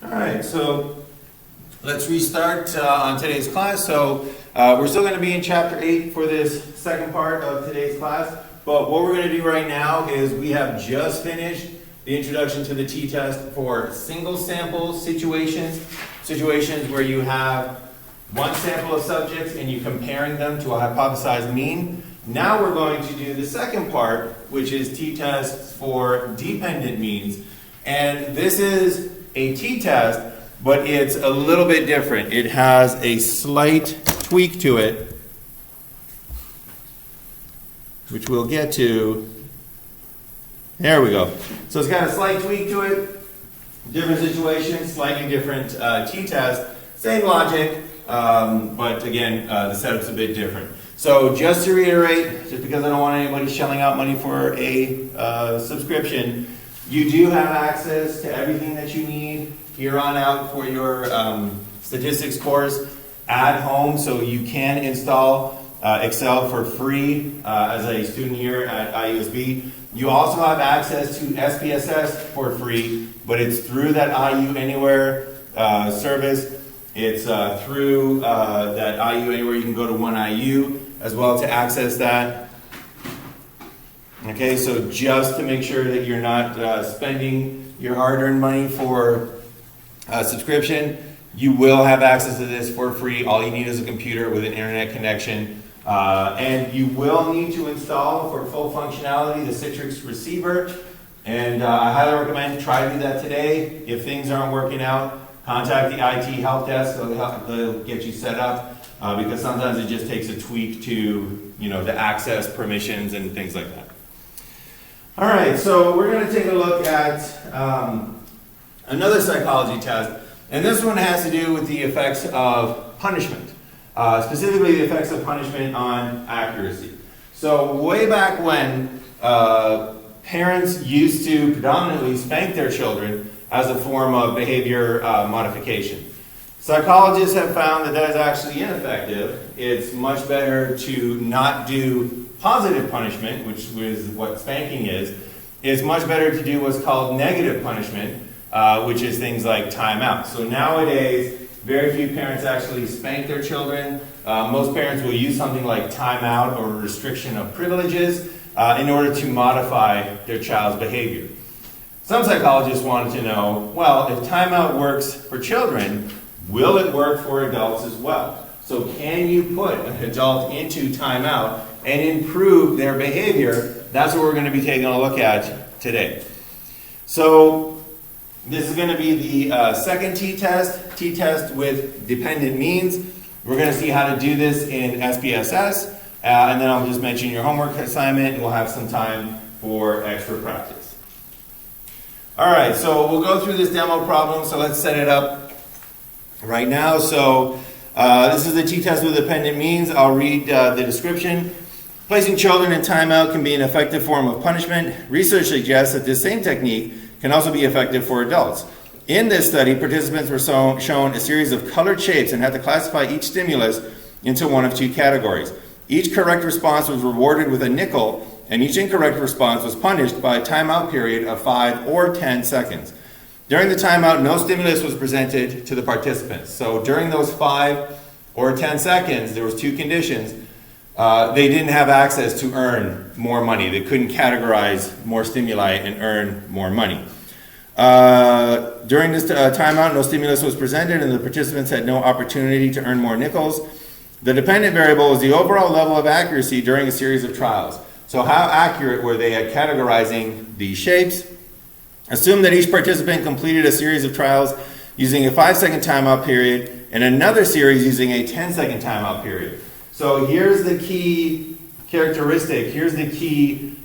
All right, so let's restart on today's class. So we're still going to be in Chapter 8 for this second part of today's class. But what we're going to do right now is we have just finished the introduction to the t-test for single sample situations where you have one sample of subjects and you're comparing them to a hypothesized mean. Now we're going to do the second part, which is t-tests for dependent means. And this is a t-test, but it's a little bit different. It has a slight tweak to it, which we'll get to. There we go. So it's got a slight tweak to it, different situation, slightly different t-test, same logic, but again, the setup's a bit different. So just to reiterate, just because I don't want anybody shelling out money for a subscription, you do have access to everything that you need here on out for your statistics course at home, so you can install Excel for free as a student here at IUSB. You also have access to SPSS for free, but it's through that IU Anywhere service. It's through that IU Anywhere. You can go to 1IU as well to access that. Okay, so just to make sure that you're not spending your hard-earned money for a subscription, you will have access to this for free. All you need is a computer with an internet connection. And you will need to install for full functionality the Citrix receiver. And I highly recommend try to do that today. If things aren't working out, contact the IT help desk. They'll get you set up because sometimes it just takes a tweak to the access permissions and things like that. All right, so we're going to take a look at another psychology test, and this one has to do with the effects of punishment, specifically the effects of punishment on accuracy. So way back when, parents used to predominantly spank their children as a form of behavior modification. Psychologists have found that that is actually ineffective. It's much better to not do positive punishment, which is what spanking is. It's much better to do what's called negative punishment, which is things like timeout. So nowadays, very few parents actually spank their children. Most parents will use something like timeout or restriction of privileges in order to modify their child's behavior. Some psychologists wanted to know, well, if timeout works for children, will it work for adults as well? So can you put an adult into timeout and improve their behavior? That's what we're going to be taking a look at today. So this is going to be the second t-test with dependent means. We're going to see how to do this in SPSS, and then I'll just mention your homework assignment, and we'll have some time for extra practice. All right, so we'll go through this demo problem, so let's set it up right now. So this is the t-test with dependent means. I'll read the description. Placing children in timeout can be an effective form of punishment. Research suggests that this same technique can also be effective for adults. In this study, participants were shown a series of colored shapes and had to classify each stimulus into one of two categories. Each correct response was rewarded with a nickel, and each incorrect response was punished by a timeout period of 5 or 10 seconds. During the timeout, no stimulus was presented to the participants. So during those 5 or 10 seconds, there was two conditions. They didn't have access to earn more money. They couldn't categorize more stimuli and earn more money. During this timeout, no stimulus was presented and the participants had no opportunity to earn more nickels. The dependent variable was the overall level of accuracy during a series of trials. So how accurate were they at categorizing these shapes? Assume that each participant completed a series of trials using a 5-second timeout period and another series using a 10-second timeout period. So here's the key characteristic, here's the key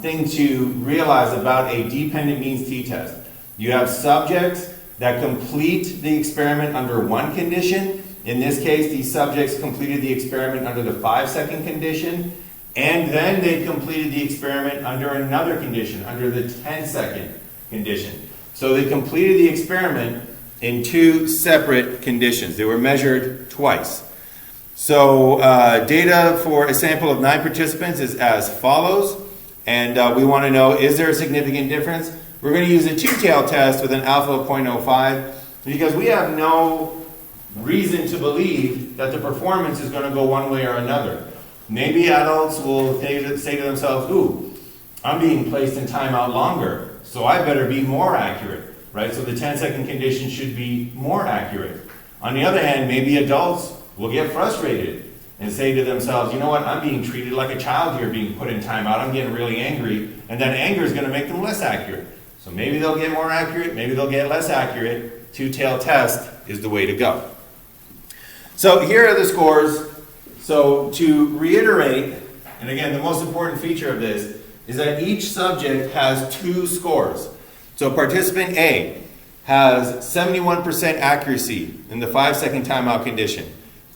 thing to realize about a dependent means t-test. You have subjects that complete the experiment under one condition. In this case, these subjects completed the experiment under the 5-second condition, and then they completed the experiment under another condition, under the 10-second condition. So they completed the experiment in two separate conditions. They were measured twice. So data for a sample of 9 participants is as follows, and we want to know, is there a significant difference We're going to use a two-tailed test with an alpha of 0.05 because we have no reason to believe that the performance is going to go one way or another. Maybe adults will say to themselves, ooh, I'm being placed in timeout longer, so I better be more accurate, right? So the 10-second condition should be more accurate. On the other hand, maybe adults will get frustrated and say to themselves, you know what, I'm being treated like a child here, being put in timeout, I'm getting really angry, and then anger is going to make them less accurate. So maybe they'll get more accurate, maybe they'll get less accurate. Two-tailed test is the way to go. So here are the scores. So to reiterate, and again, the most important feature of this is that each subject has two scores. So participant A has 71% accuracy in the 5-second timeout condition,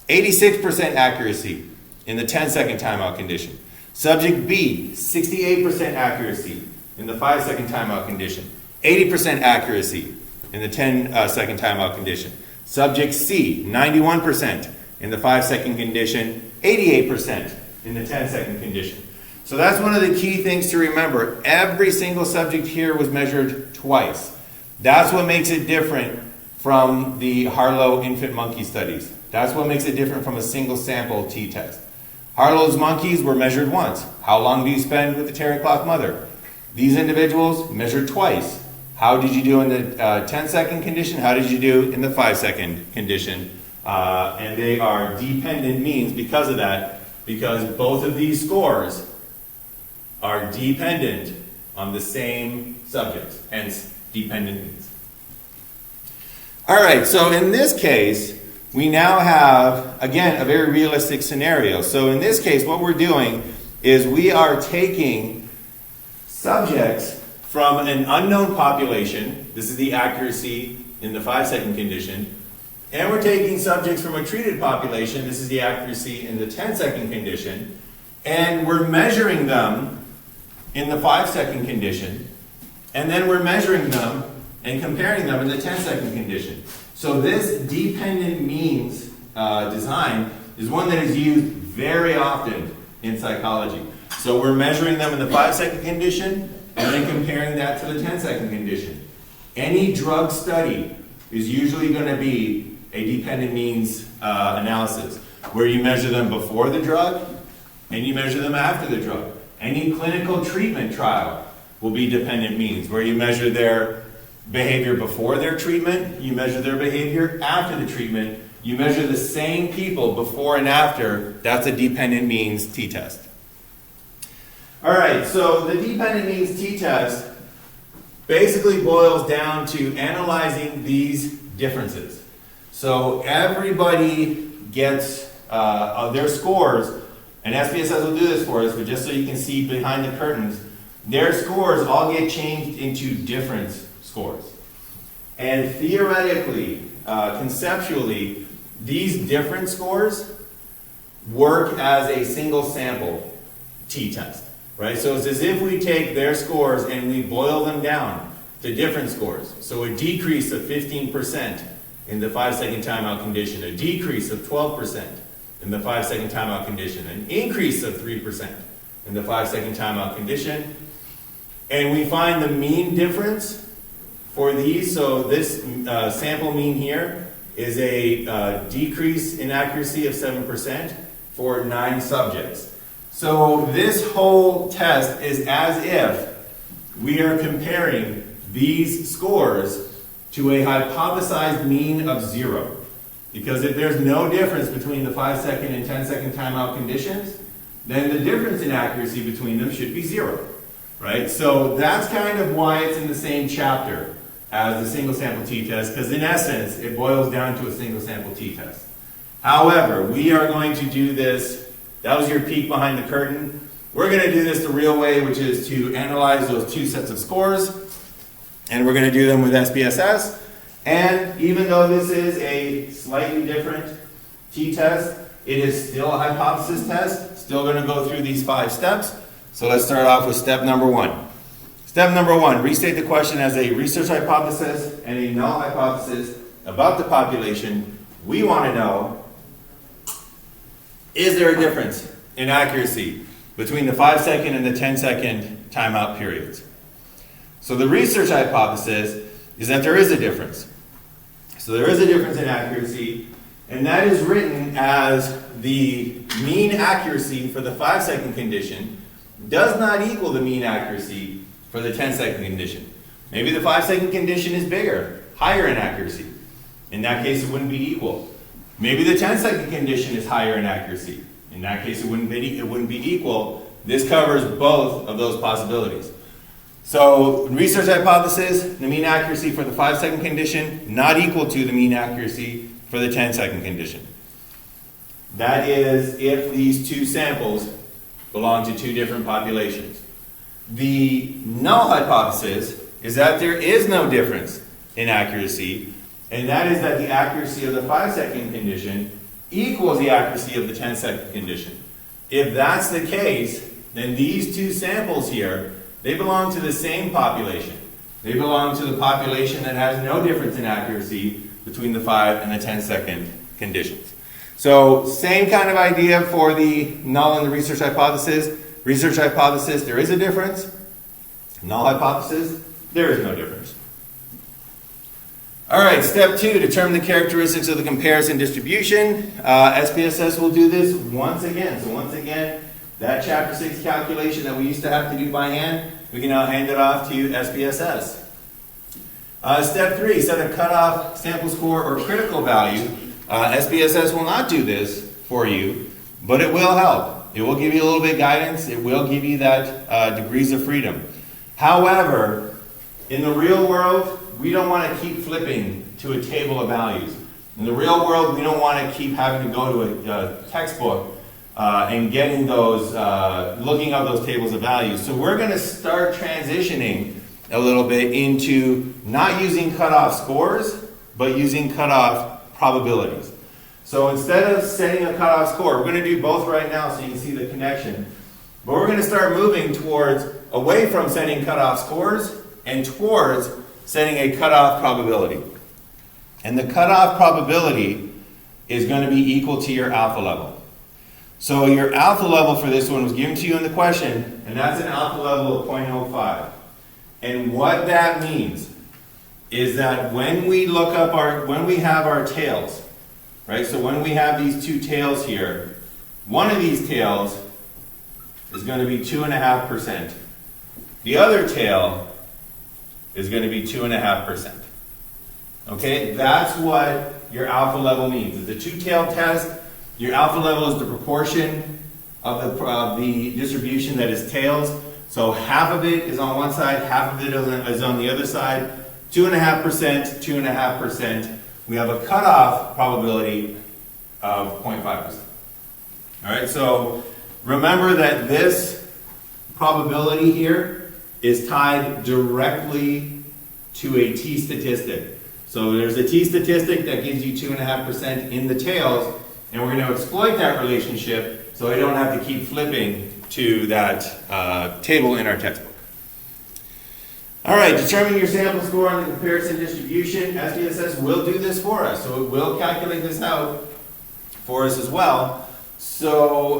86% accuracy in the 10-second timeout condition. Subject B, 68% accuracy in the 5-second timeout condition, 80% accuracy in the 10-second timeout condition. Subject C, 91% in the 5-second condition, 88% in the 10-second condition. So that's one of the key things to remember. Every single subject here was measured twice. That's what makes it different from the Harlow infant monkey studies. That's what makes it different from a single sample t-test. Harlow's monkeys were measured once. How long do you spend with the terry cloth mother? These individuals measured twice. How did you do in the 10-second condition? How did you do in the 5-second condition? And they are dependent means because of that, because both of these scores are dependent on the same subjects, hence dependent means. All right, so in this case, we now have, again, a very realistic scenario. So in this case, what we're doing is we are taking subjects from an unknown population, this is the accuracy in the 5-second condition, and we're taking subjects from a treated population, this is the accuracy in the 10-second condition, and we're measuring them in the 5-second condition, and then we're measuring them and comparing them in the 10-second condition. So this dependent means design is one that is used very often in psychology. So we're measuring them in the 5-second condition and then comparing that to the 10-second condition. Any drug study is usually going to be a dependent means analysis, where you measure them before the drug and you measure them after the drug. Any clinical treatment trial will be dependent means, where you measure their behavior before their treatment, you measure their behavior after the treatment, you measure the same people before and after, that's a dependent means t-test. All right, so the dependent means t-test basically boils down to analyzing these differences. So everybody gets their scores, and SPSS will do this for us, but just so you can see behind the curtains, their scores all get changed into difference scores. And theoretically, conceptually, these different scores work as a single sample t-test, right? So it's as if we take their scores and we boil them down to different scores. So a decrease of 15% in the 5-second timeout condition, a decrease of 12% in the 5-second timeout condition, an increase of 3% in the 5-second timeout condition, and we find the mean difference for these. So this sample mean here is a decrease in accuracy of 7% for 9 subjects. So this whole test is as if we are comparing these scores to a hypothesized mean of 0. Because if there's no difference between the 5-second and 10-second timeout conditions, then the difference in accuracy between them should be 0. Right? So that's kind of why it's in the same chapter as the single sample t-test, because in essence, it boils down to a single sample t-test. However, we are going to do this, that was your peek behind the curtain. We're going to do this the real way, which is to analyze those 2 sets of scores, and we're going to do them with SPSS. And even though this is a slightly different t-test, it is still a hypothesis test, still going to go through these 5 steps. So let's start off with step number 1. Step number 1, restate the question as a research hypothesis and a null hypothesis about the population. We want to know, is there a difference in accuracy between the 5-second and the 10-second timeout periods? So the research hypothesis is that there is a difference. So there is a difference in accuracy, and that is written as the mean accuracy for the 5-second condition does not equal the mean accuracy for the 10-second condition. Maybe the 5-second condition is bigger, higher in accuracy. In that case, it wouldn't be equal. Maybe the 10-second condition is higher in accuracy. In that case, it wouldn't be equal. This covers both of those possibilities. So, research hypothesis, the mean accuracy for the 5-second condition, not equal to the mean accuracy for the 10-second condition. That is if these two samples belong to two different populations. The null hypothesis is that there is no difference in accuracy, and that is that the accuracy of the 5-second condition equals the accuracy of the 10-second condition. If that's the case, then these two samples here, they belong to the same population. They belong to the population that has no difference in accuracy between the 5 and the 10-second conditions. So, same kind of idea for the null and the research hypothesis. Research hypothesis, there is a difference. Null hypothesis, there is no difference. All right, step 2, determine the characteristics of the comparison distribution. SPSS will do this once again. So once again, that chapter 6 calculation that we used to have to do by hand, we can now hand it off to SPSS. Step 3, set a cutoff, sample score, or critical value. SPSS will not do this for you, but it will help. It will give you a little bit of guidance. It will give you that degrees of freedom. However, in the real world, we don't want to keep flipping to a table of values. In the real world, we don't want to keep having to go to a textbook and getting those, looking up those tables of values. So we're going to start transitioning a little bit into not using cutoff scores, but using cutoff probabilities. So instead of setting a cutoff score, we're going to do both right now so you can see the connection. But we're going to start moving away from setting cutoff scores and towards setting a cutoff probability. And the cutoff probability is going to be equal to your alpha level. So your alpha level for this one was given to you in the question, and that's an alpha level of 0.05. And what that means is that when we have our tails, right? So when we have these two tails here, one of these tails is going to be 2.5%. The other tail is going to be 2.5%. Okay, that's what your alpha level means. It's a two-tailed test. Your alpha level is the proportion of the distribution that is tails. So half of it is on one side, half of it is on the other side. 2.5%, 2.5%. We have a cutoff probability of 0.5%. All right, so remember that this probability here is tied directly to a t statistic. So there's a t statistic that gives you 2.5% in the tails, and we're going to exploit that relationship so we don't have to keep flipping to that table in our textbook. All right, determine your sample score on the comparison distribution. SPSS will do this for us, so it will calculate this out for us as well. So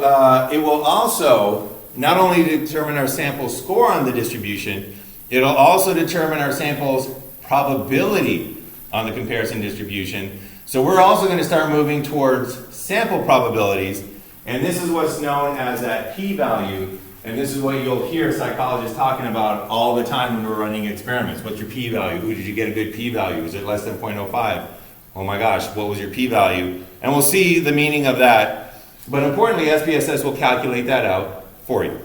it will also not only determine our sample score on the distribution, it'll also determine our sample's probability on the comparison distribution. So we're also going to start moving towards sample probabilities, and this is what's known as that p-value, and this is what you'll hear psychologists talking about all the time when we're running experiments. What's your p-value? Who did you get a good p-value? Is it less than 0.05? Oh my gosh, what was your p-value? And we'll see the meaning of that. But importantly, SPSS will calculate that out for you.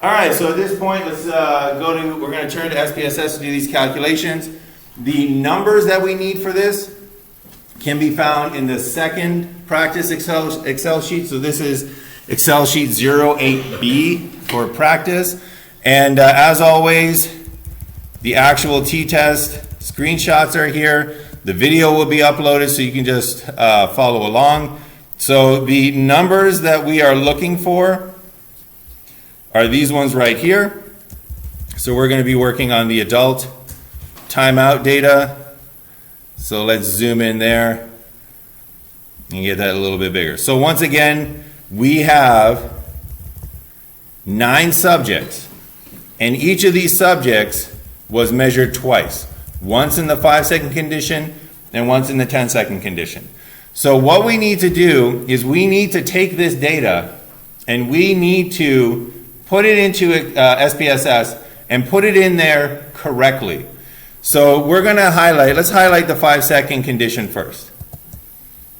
All right, so at this point, we're going to turn to SPSS to do these calculations. The numbers that we need for this can be found in the second practice Excel sheet. So this is Excel sheet 08B for practice. And as always, the actual t-test screenshots are here. The video will be uploaded so you can just follow along. So the numbers that we are looking for are these ones right here. So we're going to be working on the adult timeout data. So let's zoom in there and get that a little bit bigger. So once again, we have 9 subjects, And each of these subjects was measured twice, once in the 5-second condition and once in the 10-second condition. So what we need to do is we need to take this data and we need to put it into SPSS and put it in there correctly. So we're going to let's highlight the 5-second condition first.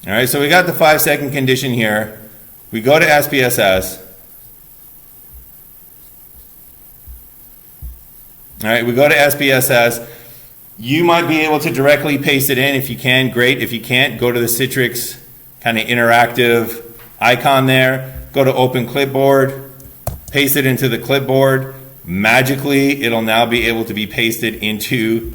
All right, so we got the 5-second condition here. We go to SPSS. All right, we go to SPSS. You might be able to directly paste it in. If you can, great. If you can't, go to the Citrix kind of interactive icon there. Go to Open Clipboard, paste it into the clipboard. Magically, it'll now be able to be pasted into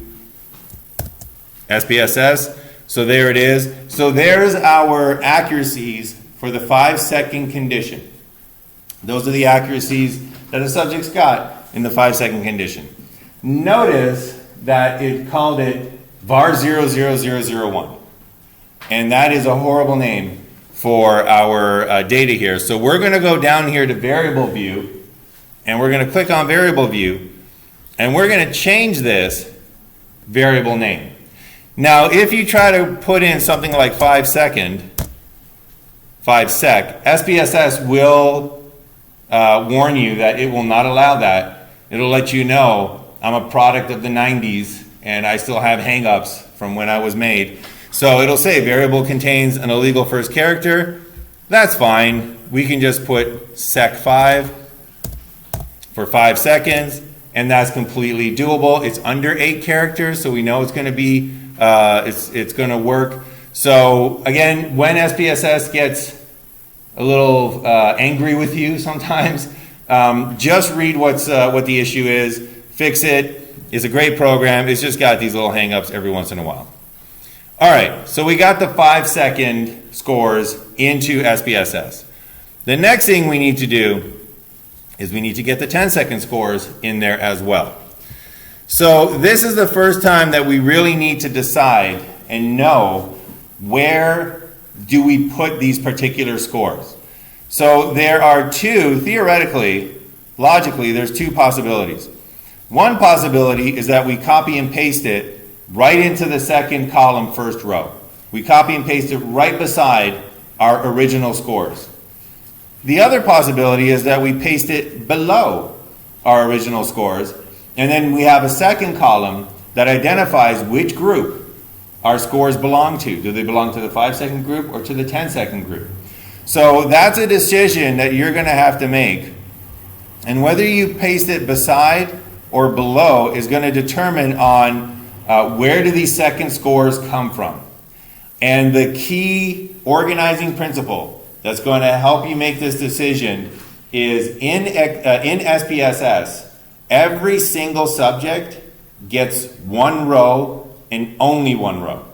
SPSS. So there it is. So there's our accuracies for the 5-second condition. Those are the accuracies that the subjects got in the 5-second condition. Notice that it called it var 00001. And that is a horrible name for our data here. So we're going to go down here to variable view, and we're going to click on variable view, and we're going to change this variable name. Now, if you try to put in something like 5-sec, SPSS will warn you that it will not allow that. It'll let you know I'm a product of the 90s and I still have hang-ups from when I was made. So it'll say variable contains an illegal first character. That's fine. We can just put sec5 for 5 seconds, and that's completely doable. It's under 8 characters, so we know it's going to be it's going to work. So again, when SPSS gets a little angry with you sometimes, just read what the issue is, fix it. It's a great program. It's just got these little hang-ups every once in a while. All right, so we got the 5-second scores into SPSS. The next thing we need to do is we need to get the 10-second scores in there as well. So this is the first time that we really need to decide and know where do we put these particular scores. So there are two, theoretically, logically, there's two possibilities. One possibility is that we copy and paste it right into the second column, first row. We copy and paste it right beside our original scores. The other possibility is that we paste it below our original scores, and then we have a second column that identifies which group our scores belong to. Do they belong to the 5-second group or to the 10-second group? So that's a decision that you're going to have to make. And whether you paste it beside or below is going to determine on where do these second scores come from. And the key organizing principle that's going to help you make this decision is in SPSS, every single subject gets one row and only one row.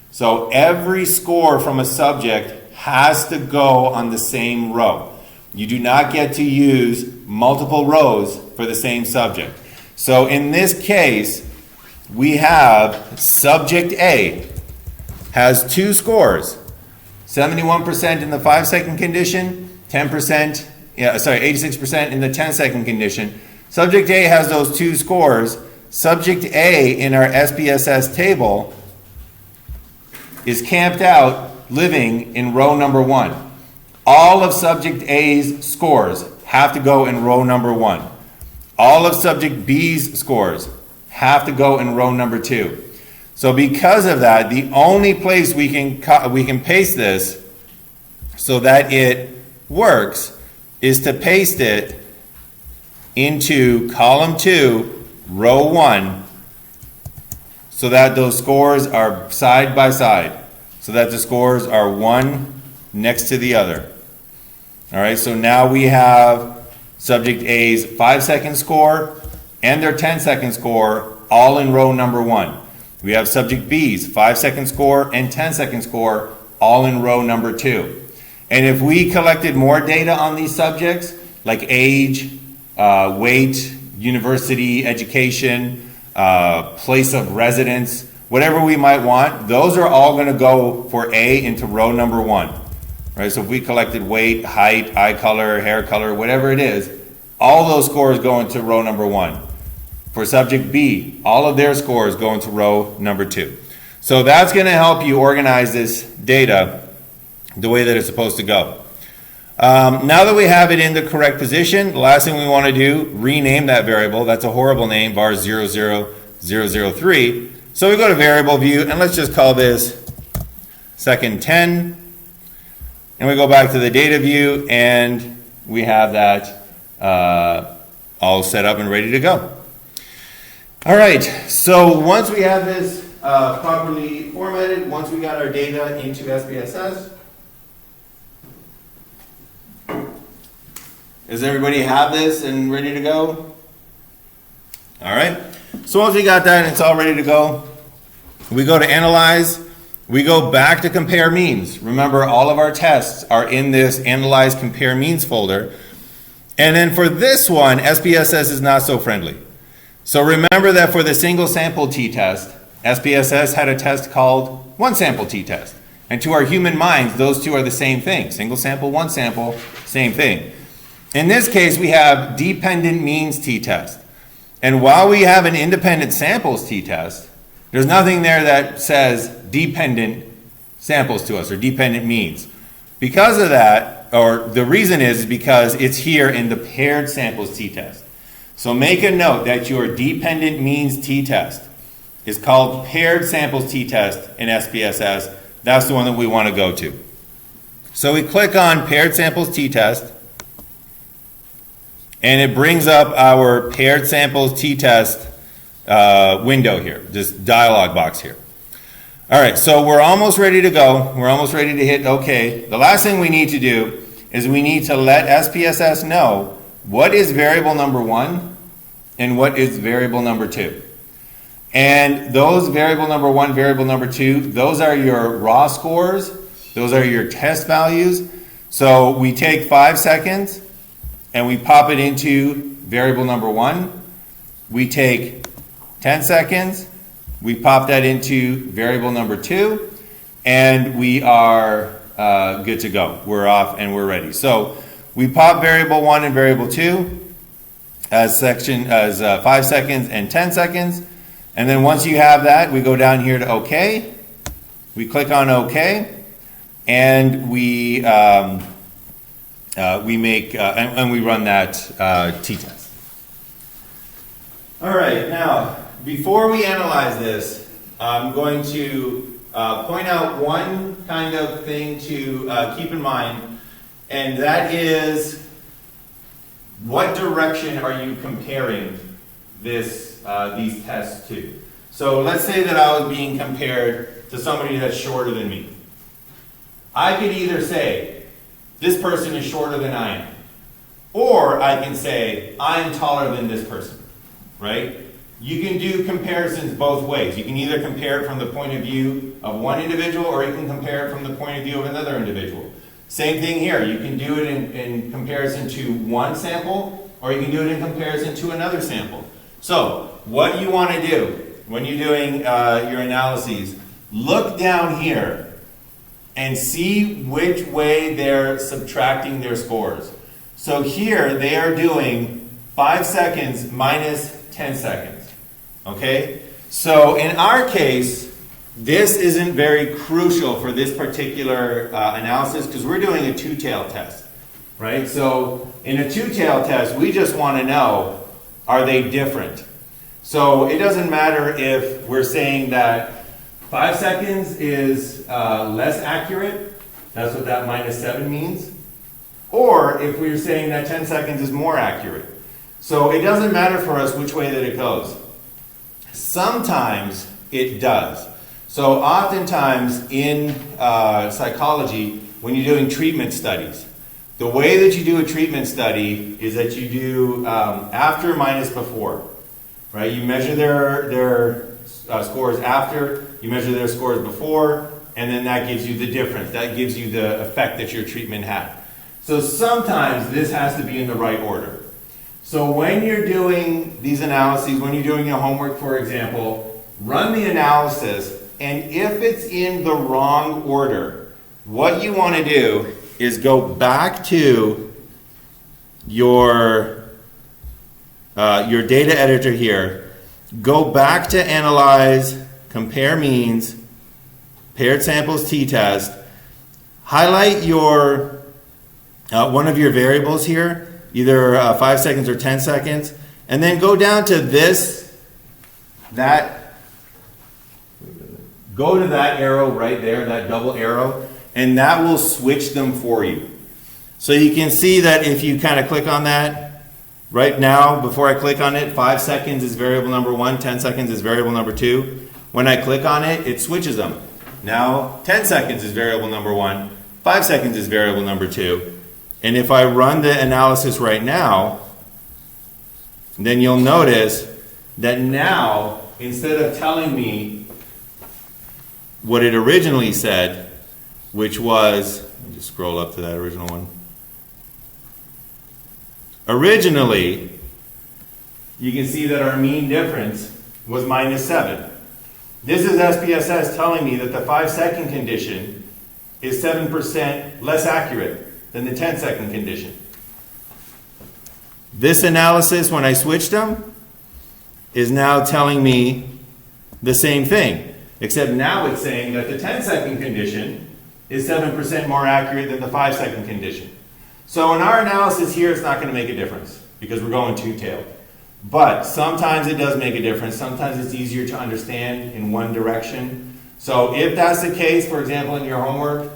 So every score from a subject has to go on the same row. You do not get to use multiple rows for the same subject. So in this case, we have subject A has 2 scores, 71% in the 5-second condition, 86% in the 10-second condition. Subject A has those 2 scores. Subject A in our SPSS table is camped out living in row number 1. All of subject A's scores have to go in row number 1. All of subject B's scores have to go in row number 2. So because of that, the only place we can paste this so that it works is to paste it into column 2, row 1, so that those scores are side by side, so that the scores are one next to the other. All right, so now we have subject A's 5-second score and their 10-second score all in row number 1. We have subject B's 5-second score and 10-second score all in row number 2. And if we collected more data on these subjects, like age, weight, university, education, place of residence, whatever we might want, those are all going to go for A into row number 1. Right? So if we collected weight, height, eye color, hair color, whatever it is, all those scores go into row number 1. For subject B, all of their scores go into row number 2. So that's going to help you organize this data the way that it's supposed to go. Now that we have it in the correct position, the last thing we want to do, rename that variable. That's a horrible name, var 00003. So we go to variable view, and let's just call this second 10. And we go back to the data view, and we have that all set up and ready to go. All right, so once we have this properly formatted, once we got our data into SPSS, does everybody have this and ready to go? All right, so once we got that and it's all ready to go, we go to Analyze. We go back to Compare Means. Remember, all of our tests are in this Analyze Compare Means folder. And then for this one, SPSS is not so friendly. So remember that for the single sample t-test, SPSS had a test called one sample t-test. And to our human minds, those two are the same thing. Single sample, one sample, same thing. In this case, we have dependent means t-test. And while we have an independent samples t-test, there's nothing there that says dependent samples to us or dependent means. Because of that, or the reason is because it's here in the paired samples t-test. So make a note that your dependent means t-test is called paired samples t-test in SPSS. That's the one that we want to go to. So we click on paired samples t-test, and it brings up our paired samples t-test window here, this dialog box here. All right, so we're almost ready to go. We're almost ready to hit OK. The last thing we need to do is we need to let SPSS know what is variable number 1 and what is variable number 2. And those variable number 1, variable number 2, those are your raw scores. Those are your test values. So we take 5 seconds and we pop it into variable number 1. We take 10 seconds, we pop that into variable number 2, and we are good to go. We're off and we're ready. So we pop variable 1 and variable 2 as 5 seconds and 10 seconds. And then once you have that, we go down here to OK. We click on OK, and we make and we run that t-test. All right, now before we analyze this, I'm going to point out one kind of thing to keep in mind, and that is what direction are you comparing these tests to? So let's say that I was being compared to somebody that's shorter than me. I could either say, this person is shorter than I am, or I can say, I'm taller than this person, right? You can do comparisons both ways. You can either compare it from the point of view of one individual, or you can compare it from the point of view of another individual. Same thing here. You can do it in comparison to one sample, or you can do it in comparison to another sample. So what you want to do when you're doing your analyses, look down here and see which way they're subtracting their scores. So here they are doing 5 seconds minus 10 seconds. Okay? So in our case, this isn't very crucial for this particular analysis because we're doing a two-tailed test, right? So in a two-tailed test, we just want to know, are they different? So it doesn't matter if we're saying that 5 seconds is less accurate, that's what that minus 7 means, or if we're saying that 10 seconds is more accurate. So it doesn't matter for us which way that it goes. Sometimes it does. So oftentimes in psychology, when you're doing treatment studies, the way that you do a treatment study is that you do after minus before, right? You measure their scores after, you measure their scores before, and then that gives you the difference. That gives you the effect that your treatment had. So sometimes this has to be in the right order. So when you're doing these analyses, when you're doing your homework, for example, run the analysis, and if it's in the wrong order, what you want to do is go back to your your data editor here, go back to Analyze, Compare Means, Paired Samples t-test, highlight your one of your variables here, either 5 seconds or 10 seconds, and then go down to go to that arrow right there, that double arrow, and that will switch them for you. So you can see that if you kind of click on that, right now, before I click on it, 5 seconds is variable number 1, 10 seconds is variable number 2. When I click on it, it switches them. Now, 10 seconds is variable number 1, 5 seconds is variable number 2. And if I run the analysis right now, then you'll notice that now, instead of telling me what it originally said, which was, let me just scroll up to that original one. Originally, you can see that our mean difference was -7. This is SPSS telling me that the 5-second condition is 7% less accurate than the 10-second condition. This analysis, when I switched them, is now telling me the same thing, except now it's saying that the 10-second condition is 7% more accurate than the 5-second condition. So in our analysis here, it's not going to make a difference because we're going two-tailed. But sometimes it does make a difference. Sometimes it's easier to understand in one direction. So if that's the case, for example, in your homework,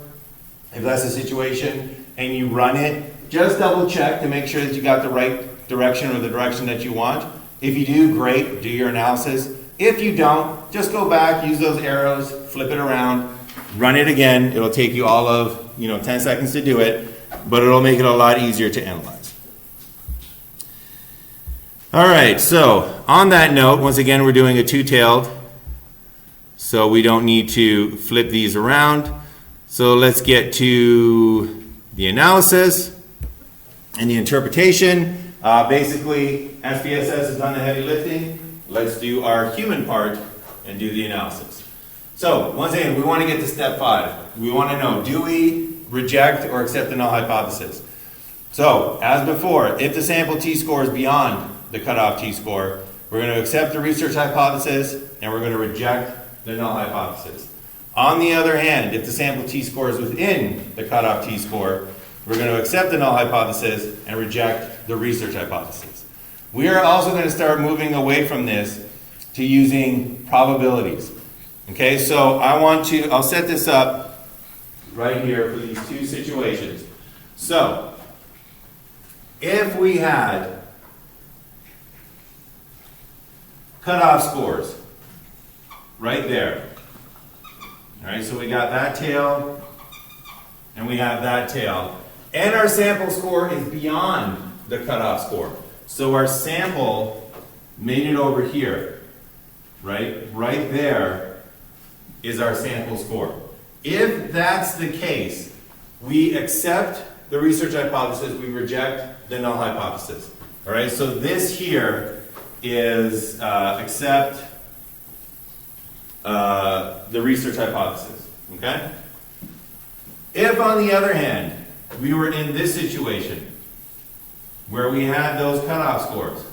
if that's the situation and you run it, just double check to make sure that you got the right direction or the direction that you want. If you do, great, do your analysis. If you don't, just go back, use those arrows, flip it around, run it again. It'll take you all of 10 seconds to do it, but it'll make it a lot easier to analyze. All right, so on that note, once again, we're doing a two-tailed, so we don't need to flip these around. So let's get to the analysis and the interpretation. Basically, SPSS has done the heavy lifting. Let's do our human part and do the analysis. So once again, we want to get to step 5. We want to know, do we reject or accept the null hypothesis? So as before, if the sample t-score is beyond the cutoff t-score, we're going to accept the research hypothesis and we're going to reject the null hypothesis. On the other hand, if the sample t-score is within the cutoff t-score, we're going to accept the null hypothesis and reject the research hypothesis. We are also going to start moving away from this to using probabilities. Okay, so I'll set this up right here for these two situations. So, if we had cutoff scores right there. All right, so we got that tail and we have that tail. And our sample score is beyond the cutoff score. So our sample made it over here, right? Right there is our sample score. If that's the case, we accept the research hypothesis, we reject the null hypothesis. All right, so this here is accept the research hypothesis, okay? If, on the other hand, we were in this situation where we had those cutoff scores,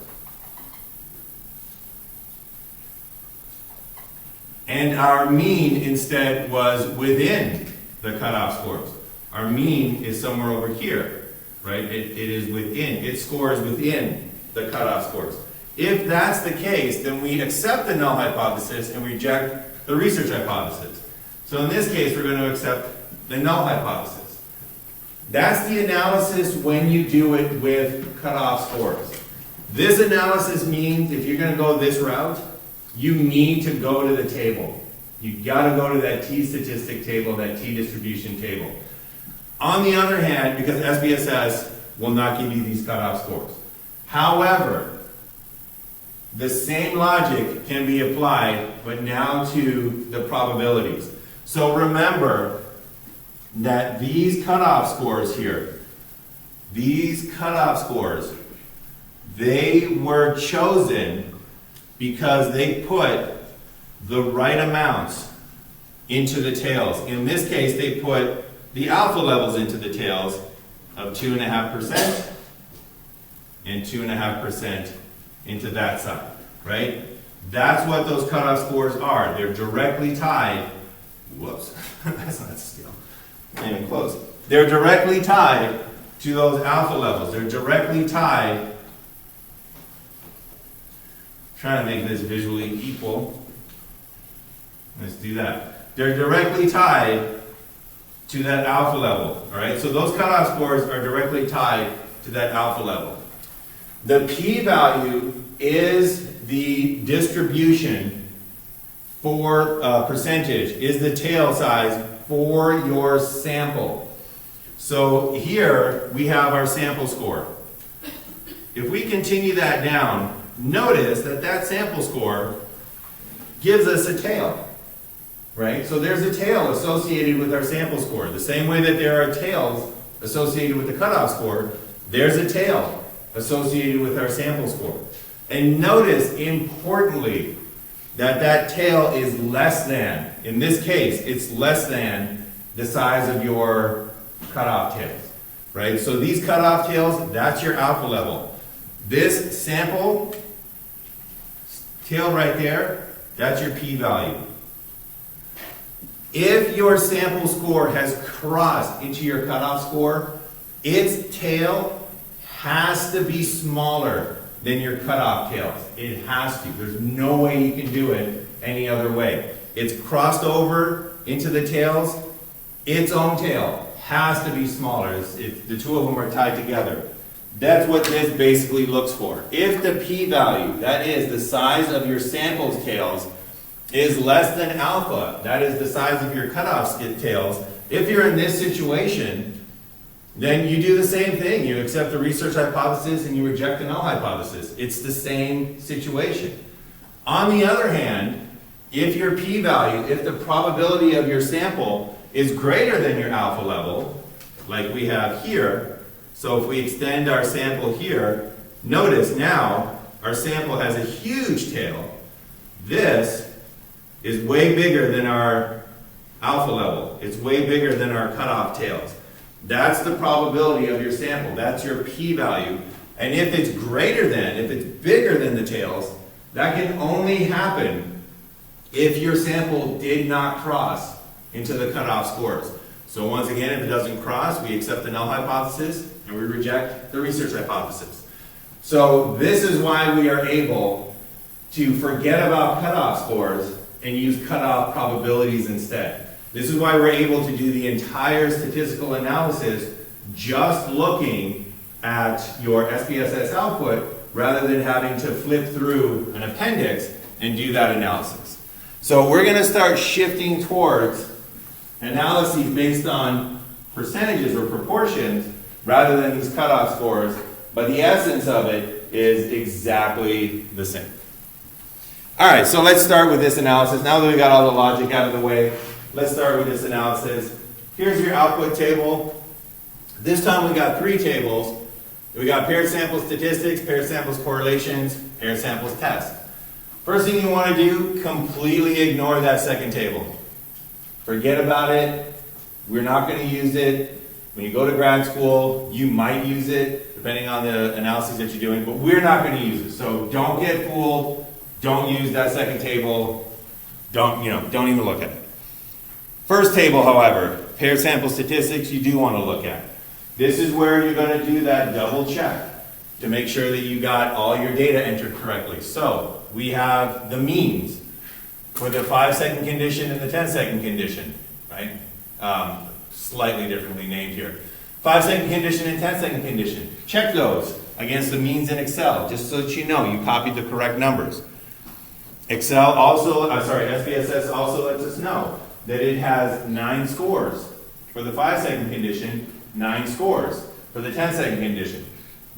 and our mean instead was within the cutoff scores. Our mean is somewhere over here, right? It is within, it scores within the cutoff scores. If that's the case, then we accept the null hypothesis and reject the research hypothesis. So in this case, we're going to accept the null hypothesis. That's the analysis when you do it with cutoff scores. This analysis means if you're going to go this route, you need to go to the table. You got to go to that t-statistic table, that t-distribution table. On the other hand, because SPSS will not give you these cutoff scores. However, the same logic can be applied, but now to the probabilities. So remember that these cutoff scores here, these cutoff scores, they were chosen because they put the right amounts into the tails. In this case, they put the alpha levels into the tails of 2.5% and 2.5% into that side, right? That's what those cutoff scores are. They're directly tied. Whoops, that's not still. Not even close. They're directly tied to those alpha levels. They're directly tied. Trying to make this visually equal. Let's do that. They're directly tied to that alpha level. All right. So those cutoff scores are directly tied to that alpha level. The p-value is the distribution for percentage, is the tail size for your sample. So here we have our sample score. If we continue that down, notice that that sample score gives us a tail, right? So there's a tail associated with our sample score. The same way that there are tails associated with the cutoff score, there's a tail associated with our sample score. And notice, importantly, that that tail is less than, in this case, it's less than the size of your cutoff tails, right? So these cutoff tails, that's your alpha level. This sample tail right there, that's your p-value. If your sample score has crossed into your cutoff score, its tail has to be smaller than your cutoff tails. It has to. There's no way you can do it any other way. It's crossed over into the tails. Its own tail has to be smaller. The two of them are tied together. That's what this basically looks for. If the p-value, that is the size of your sample's tails, is less than alpha, that is the size of your cutoff tails, if you're in this situation, then you do the same thing. You accept the research hypothesis and you reject the null hypothesis. It's the same situation. On the other hand, if your p-value, if the probability of your sample is greater than your alpha level, like we have here, so if we extend our sample here, notice now our sample has a huge tail. This is way bigger than our alpha level. It's way bigger than our cutoff tails. That's the probability of your sample. That's your p-value. And if it's greater than, if it's bigger than the tails, that can only happen if your sample did not cross into the cutoff scores. So once again, if it doesn't cross, we accept the null hypothesis and we reject the research hypothesis. So this is why we are able to forget about cutoff scores and use cutoff probabilities instead. This is why we're able to do the entire statistical analysis just looking at your SPSS output rather than having to flip through an appendix and do that analysis. So we're going to start shifting towards analyses based on percentages or proportions rather than these cutoff scores, but the essence of it is exactly the same. All right, so let's start with this analysis. Now that we got all the logic out of the way, let's start with this analysis. Here's your output table. This time we got 3 tables. We got paired sample statistics, paired samples correlations, paired samples test. First thing you want to do, completely ignore that second table. Forget about it. We're not going to use it. When you go to grad school, you might use it, depending on the analysis that you're doing, but we're not going to use it. So don't get fooled. Don't use that second table. Don't even look at it. First table, however, paired sample statistics, you do want to look at. This is where you're going to do that double check to make sure that you got all your data entered correctly. So we have the means for the 5-second condition and the 10-second condition, right? Slightly differently named here. 5-second condition and 10-second condition. Check those against the means in Excel, just so that you know you copied the correct numbers. SPSS also lets us know that it has 9 scores for the 5-second condition, 9 scores for the 10-second condition.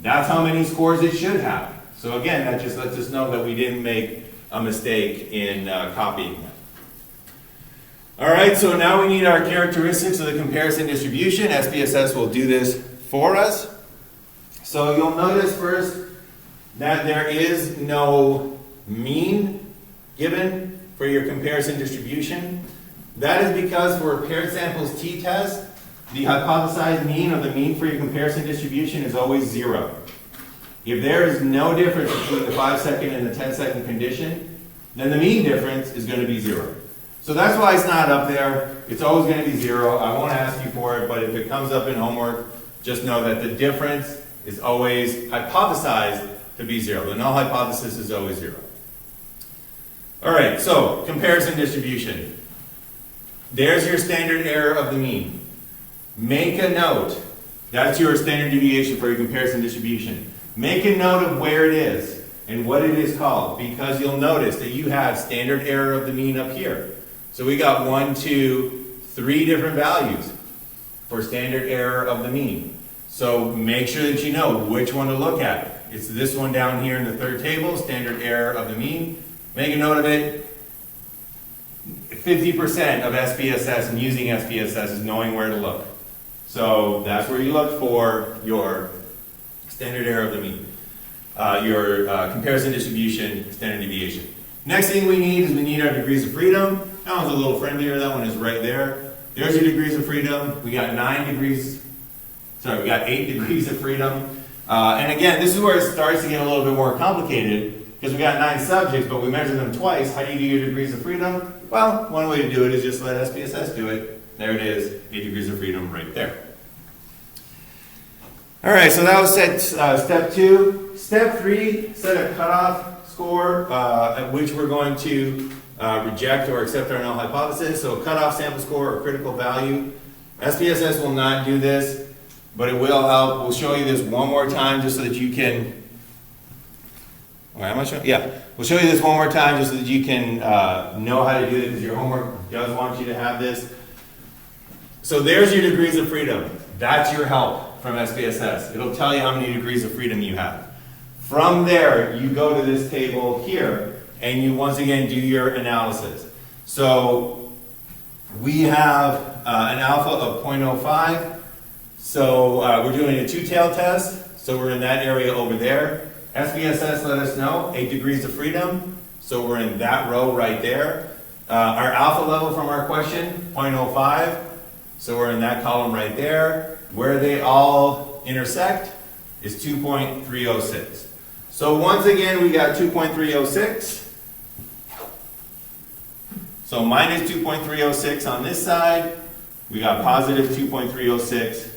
That's how many scores it should have. So again, that just lets us know that we didn't make a mistake in copying that. All right, so now we need our characteristics of the comparison distribution. SPSS will do this for us. So you'll notice first that there is no mean given for your comparison distribution. That is because for a paired samples t-test, the hypothesized mean or the mean for your comparison distribution is always 0. If there is no difference between the 5-second and the 10-second condition, then the mean difference is going to be 0. So that's why it's not up there. It's always going to be 0. I won't ask you for it, but if it comes up in homework, just know that the difference is always hypothesized to be 0. The null hypothesis is always 0. All right, so comparison distribution. There's your standard error of the mean. Make a note. That's your standard deviation for your comparison distribution. Make a note of where it is and what it is called, because you'll notice that you have standard error of the mean up here. So we got 1, 2, 3 different values for standard error of the mean. So make sure that you know which one to look at. It's this one down here in the third table, standard error of the mean. Make a note of it. 50% of SPSS and using SPSS is knowing where to look. So that's where you look for your standard error of the mean, your comparison distribution, standard deviation. Next thing we need is we need our degrees of freedom. That one's a little friendlier. That one is right there. There's your degrees of freedom. We got 8 degrees of freedom. And again, this is where it starts to get a little bit more complicated because we got 9 subjects, but we measure them twice. How do you do your degrees of freedom? Well, one way to do it is just let SPSS do it. There it is, 8 degrees of freedom right there. All right, so that was step 2. Step 3, set a cutoff score at which we're going to reject or accept our null hypothesis. So cutoff sample score or critical value. SPSS will not do this, but it will help. We'll show you this one more time just so that you can. All right, am I showing? Yeah, we'll show you this one more time just so that you can know how to do it because your homework does want you to have this. So there's your degrees of freedom. That's your help from SPSS. It'll tell you how many degrees of freedom you have. From there, you go to this table here, and you once again do your analysis. So we have an alpha of 0.05. So we're doing a two-tailed test. So we're in that area over there. SPSS let us know 8 degrees of freedom. So we're in that row right there. Our alpha level from our question, 0.05. So we're in that column right there. Where they all intersect is 2.306. So once again, we got 2.306. So minus 2.306 on this side. We got positive 2.306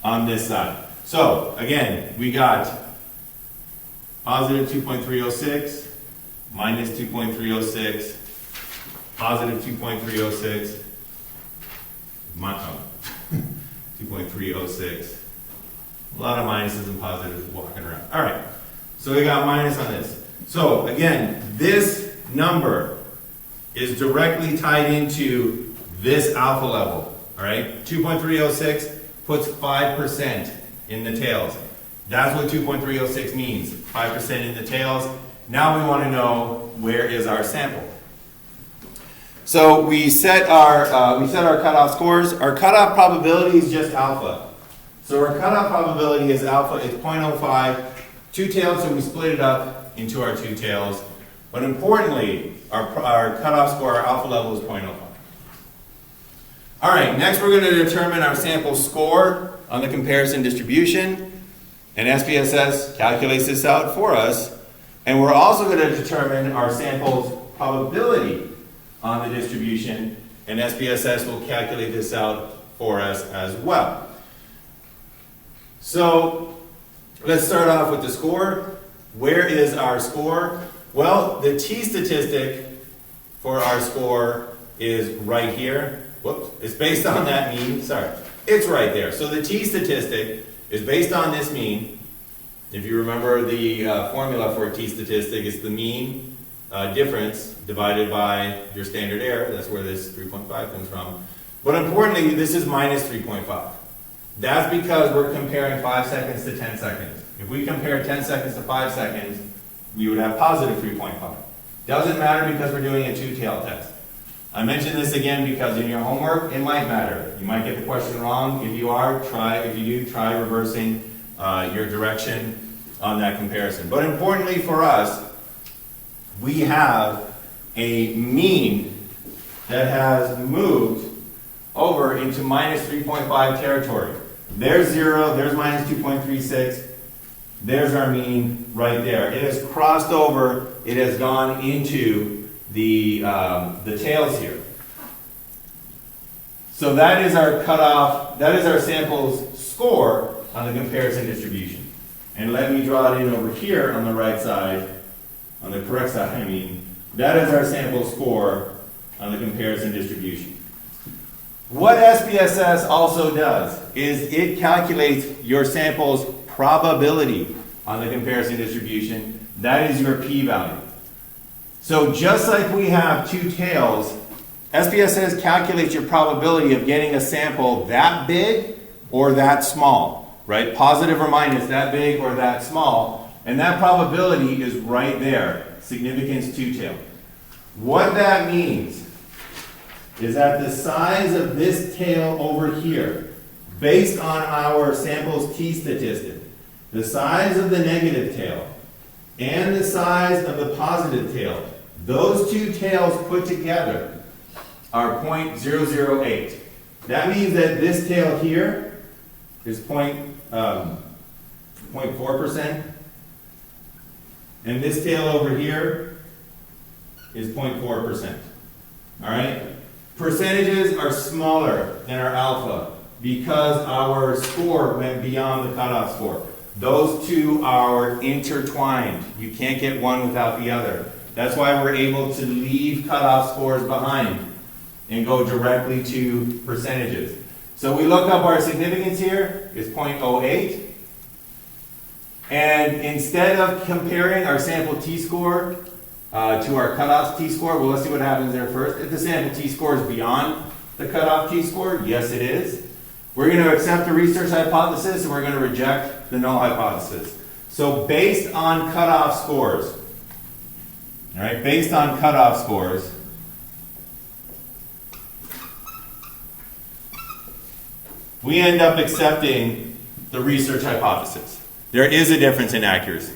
on this side. So again, we got positive 2.306, minus 2.306, positive 2.306, 2.306. A lot of minuses and positives walking around. All right, so we got minus on this. So again, this number is directly tied into this alpha level. All right, 2.306 puts 5% in the tails. That's what 2.306 means, 5% in the tails. Now we want to know where is our sample. So we set our cutoff scores. Our cutoff probability is just alpha. So our cutoff probability is alpha. It's 0.05. Two-tailed, so we split it up into our two tails. But importantly, our cutoff score, our alpha level is 0.05. All right, next we're going to determine our sample score on the comparison distribution. And SPSS calculates this out for us. And we're also going to determine our sample's probability on the distribution. And SPSS will calculate this out for us as well. So let's start off with the score. Where is our score? Well, the t-statistic for our score is right here. Whoops. It's based on that mean. Sorry. It's right there. So the t-statistic is based on this mean. If you remember the formula for a t-statistic, it's the mean difference divided by your standard error. That's where this 3.5 comes from. But importantly, this is minus 3.5. That's because we're comparing 5 seconds to 10 seconds. If we compare 10 seconds to 5 seconds, we would have positive 3.5. Doesn't matter because we're doing a two-tailed test. I mention this again because in your homework, it might matter. You might get the question wrong. If you do, try reversing your direction on that comparison. But importantly for us, we have a mean that has moved over into minus 3.5 territory. There's 0, there's minus 2.36. There's our mean right there. It has crossed over, it has gone into the tails here. So that is our cutoff, that is our sample's score on the comparison distribution. And let me draw it in over here on the right side, on the correct side, I mean. That is our sample score on the comparison distribution. What SPSS also does is it calculates your sample's probability on the comparison distribution. That is your p-value. So just like we have two tails, SPSS calculates your probability of getting a sample that big or that small, right? Positive or minus, that big or that small. And that probability is right there, significance two-tailed. What that means is that the size of this tail over here, based on our sample's t-statistic, the size of the negative tail and the size of the positive tail, those two tails put together are 0.008. That means that this tail here is 0.4%, and this tail over here is 0.4%. All right? Percentages are smaller than our alpha because our score went beyond the cutoff score. Those two are intertwined. You can't get one without the other. That's why we're able to leave cutoff scores behind and go directly to percentages. So we look up our significance here is 0.08. And instead of comparing our sample t-score to our cutoff t-score, well, let's see what happens there first. If the sample t-score is beyond the cutoff t-score, yes it is. We're going to accept the research hypothesis and we're going to reject the null hypothesis. So based on cutoff scores, all right, based on cutoff scores, we end up accepting the research hypothesis. There is a difference in accuracy.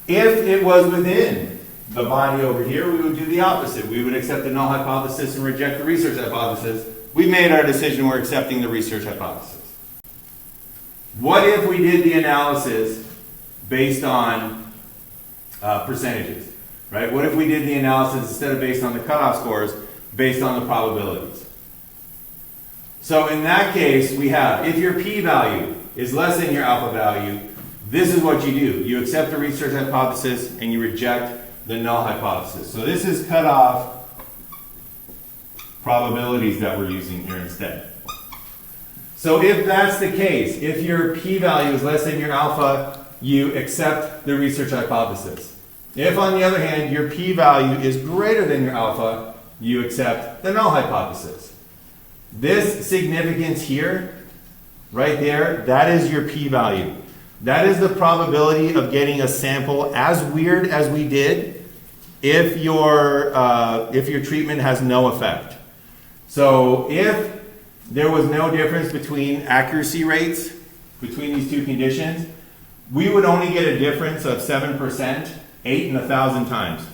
If it was within the body over here, we would do the opposite. We would accept the null hypothesis and reject the research hypothesis. We made our decision, we're accepting the research hypothesis. What if we did the analysis based on percentages, right? What if we did the analysis instead of based on the cutoff scores, based on the probabilities? So in that case, we have, if your p-value is less than your alpha value, this is what you do. You accept the research hypothesis and you reject the null hypothesis. So this is cutoff probabilities that we're using here instead. So if that's the case, if your p-value is less than your alpha, you accept the research hypothesis. If, on the other hand, your p-value is greater than your alpha, you accept the null hypothesis. This significance here, right there, that is your p-value. That is the probability of getting a sample as weird as we did if your treatment has no effect. So if there was no difference between accuracy rates between these two conditions, we would only get a difference of 7%, 8 in 1,000 times.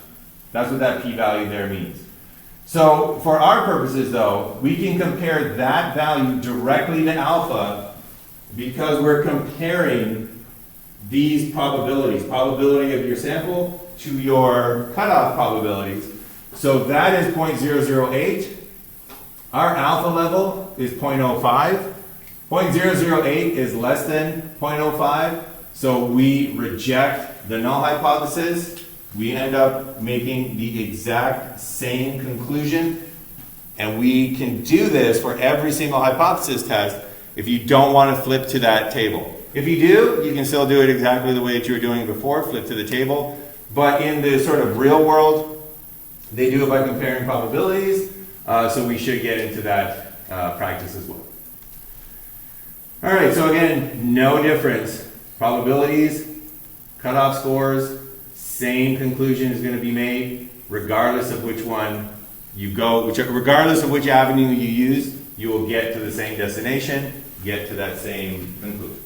That's what that p-value there means. So for our purposes though, we can compare that value directly to alpha because we're comparing these probabilities, probability of your sample to your cutoff probabilities. So that is 0.008. Our alpha level is 0.05. 0.008 is less than 0.05. So we reject the null hypothesis. We end up making the exact same conclusion. And we can do this for every single hypothesis test if you don't want to flip to that table. If you do, you can still do it exactly the way that you were doing it before, flip to the table. But in the sort of real world, they do it by comparing probabilities. So we should get into that practice as well. All right, so again, no difference. Probabilities, cutoff scores, same conclusion is going to be made regardless of which one you go, regardless of which avenue you use, you will get to the same destination, get to that same conclusion.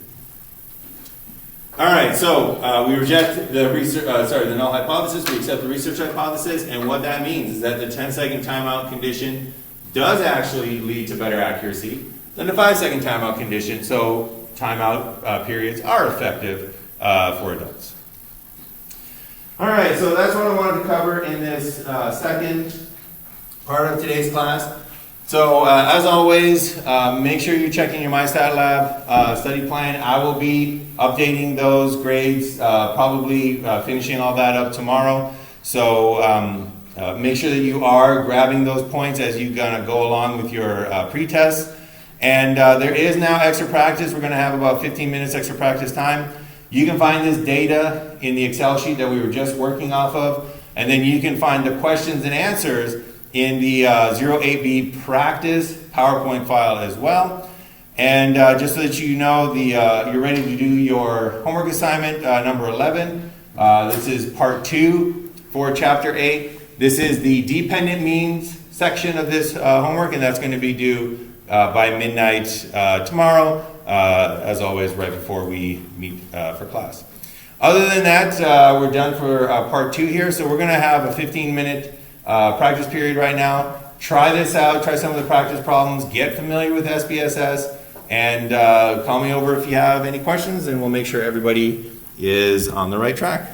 All right, so we reject the the null hypothesis, we accept the research hypothesis, and what that means is that the 10-second timeout condition does actually lead to better accuracy than the 5-second timeout condition. So timeout periods are effective for adults. All right, so that's what I wanted to cover in this second part of today's class. So as always, make sure you're checking your MyStatLab study plan. I will be updating those grades, probably finishing all that up tomorrow. So make sure that you are grabbing those points as you're gonna go along with your pre-test. And there is now extra practice. We're gonna have about 15 minutes extra practice time. You can find this data in the Excel sheet that we were just working off of, and then you can find the questions and answers in the 08B practice PowerPoint file as well. And just so that you know, you're ready to do your homework assignment number 11. This is part 2 for chapter 8. This is the dependent means section of this homework, and that's going to be due by midnight tomorrow, as always, right before we meet for class. Other than that, we're done for part 2 here, so we're going to have a 15-minute practice period right now. Try this out, try some of the practice problems, get familiar with SPSS, and call me over if you have any questions, and we'll make sure everybody is on the right track.